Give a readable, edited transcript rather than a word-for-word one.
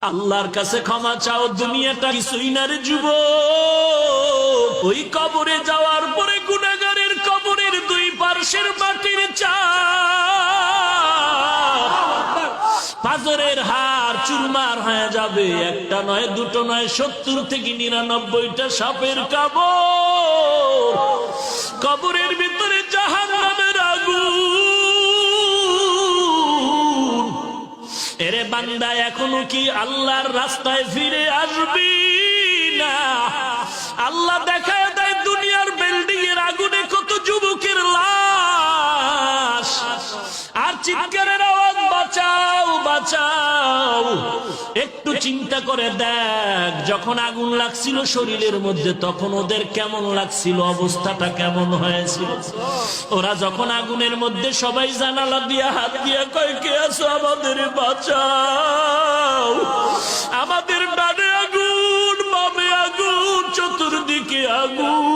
আল্লাহর কাছে ক্ষমা চাও, দুনিয়াটা কিছুই না রে যুবক। ওই কবরে যাওয়ার পরে গুনাহগারের কবরের দুই পার্শ্বের মাটির চাপ পাথরের হার চুরমার হয়ে যাবে। একটা নয়, দুটো নয়, 70 থেকে 99টা সাপের কামড়। কবরের ভিতরে জাহান্নামের আগুন। এরে বান্দা, এখনো কি আল্লাহর রাস্তায় ফিরে আসবি না? আল্লাহ দেখায় দেয় দুনিয়ার বিল্ডিং এর আগুনে কত যুবকের লাশ, আর চিৎকারের আওয়াজ, বাঁচাও বাঁচাও। একটু চিন্তা করে দেখ, যখন আগুন লাগছিল শরীরের মধ্যে তখন ওদের কেমন লাগছিল, অবস্থাটা কেমন হয়েছিল। ওরা যখন আগুনের মধ্যে সবাই জানালা দিয়া হাত দিয়া কয়, কে আছো, আমাদের বাঁচাও। আমাদের ডানে আগুন, বামে আগুন, চতুর্দিকে আগুন।